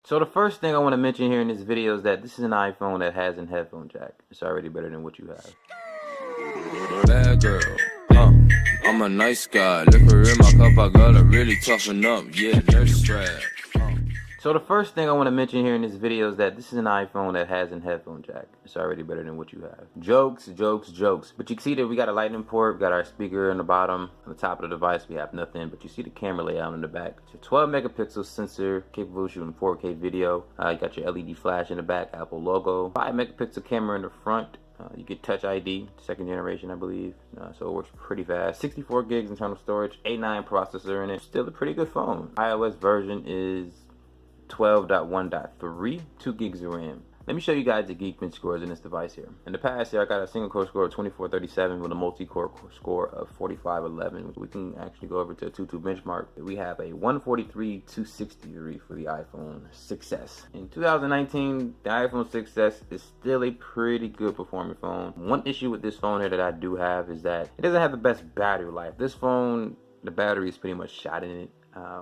So the first thing I want to mention here in this video is that this is an iPhone that has a headphone jack. It's already better than what you have. Bad girl, I'm a nice guy. Liquor in my cup, I gotta really toughen up. Yeah, nurse strap. So the first thing I want to mention here in this video is that this is an iPhone that has a headphone jack. It's already better than what you have. Jokes, jokes, jokes. But you can see that we got a lightning port, we got our speaker on the bottom. On the top of the device we have nothing, but you see the camera layout in the back. It's a 12 megapixel sensor capable of shooting 4K video. You got your LED flash in the back, Apple logo. 5 megapixel camera in the front. You get Touch ID, second generation I believe, so it works pretty fast. 64 gigs internal storage, A9 processor in it. Still a pretty good phone. iOS version is 12.1.3, 2 gigs of RAM. Let me show you guys the Geekman scores in this device here. In the past here, I got a single core score of 2437 with a multi-core score of 4511. We can actually go over to a 2.2 benchmark. We have a 143.263 for the iPhone 6s. In 2019, the iPhone 6s is still a pretty good performing phone. One issue with this phone here that I do have is that it doesn't have the best battery life. This phone, the battery is pretty much shot in it.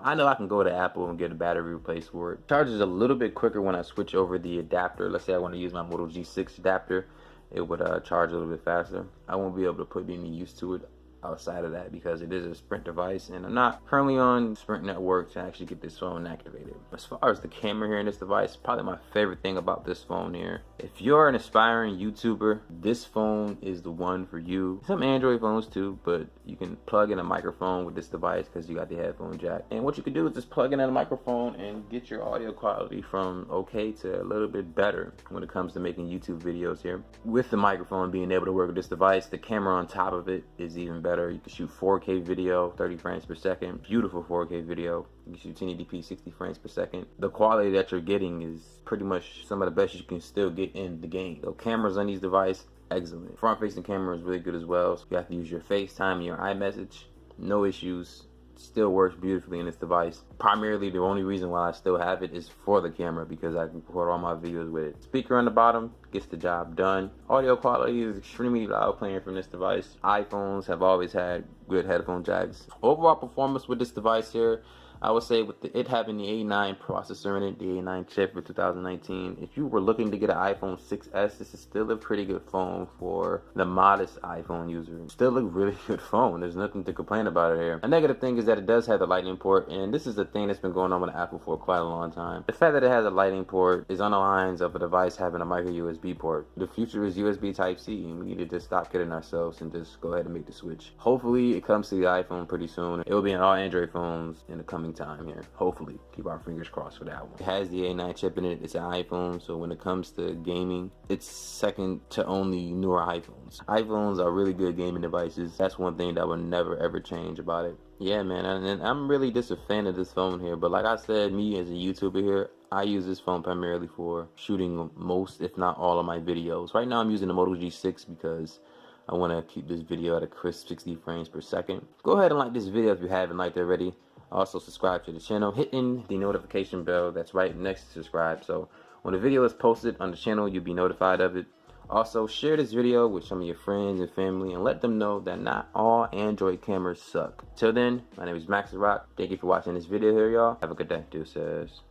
I know I can go to Apple and get a battery replaced for it. Charges a little bit quicker when I switch over the adapter. Let's say I want to use my Moto G6 adapter. It would charge a little bit faster. I won't be able to put any use to it outside of that because it is a Sprint device and I'm not currently on Sprint network to actually get this phone activated. As far as the camera here in this device, probably my favorite thing about this phone here. If you're an aspiring YouTuber, this phone is the one for you. Some Android phones too, but you can plug in a microphone with this device because you got the headphone jack. And what you can do is just plug in a microphone and get your audio quality from okay to a little bit better when it comes to making YouTube videos here. With the microphone being able to work with this device, the camera on top of it is even better. You can shoot 4K video, 30 frames per second, beautiful 4K video. You can shoot 1080p, 60 frames per second. The quality that you're getting is pretty much some of the best you can still get in the game. So cameras on these devices, excellent. Front facing camera is really good as well. So you have to use your FaceTime and your iMessage, no issues. Still works beautifully in this device. Primarily the only reason why I still have it is for the camera because I can record all my videos with it. Speaker on the bottom gets the job done. Audio quality is extremely loud playing from this device. iPhones have always had good headphone jacks. Overall performance with this device here, I would say with it having the A9 processor in it, the A9 chip for 2019, if you were looking to get an iPhone 6s, this is still a pretty good phone for the modest iPhone user. Still a really good phone. There's nothing to complain about it here. A negative thing is that it does have the lightning port, and this is the thing that's been going on with Apple for quite a long time. The fact that it has a lightning port is on the lines of a device having a micro USB port. The future is USB Type-C, and we need to just stop kidding ourselves and just go ahead and make the switch. Hopefully it comes to the iPhone pretty soon. It will be in all Android phones in the coming time here. Hopefully. Keep our fingers crossed for that one. It has the A9 chip in it. It's an iPhone, so when it comes to gaming, it's second to only newer iPhones. iPhones are really good gaming devices. That's one thing that will never ever change about it. Yeah, man, and I'm really just a fan of this phone here. But like I said, me as a YouTuber here, I use this phone primarily for shooting most, if not all, of my videos. Right now I'm using the Moto G6 because I want to keep this video at a crisp 60 frames per second. Go ahead and like this video if you haven't liked it already. Also subscribe to the channel, hitting the notification bell that's right next to subscribe. So when the video is posted on the channel, you'll be notified of it. Also share this video with some of your friends and family and let them know that not all Android cameras suck. Till then, my name is Max the Rock. Thank you for watching this video here, y'all. Have a good day. Deuces.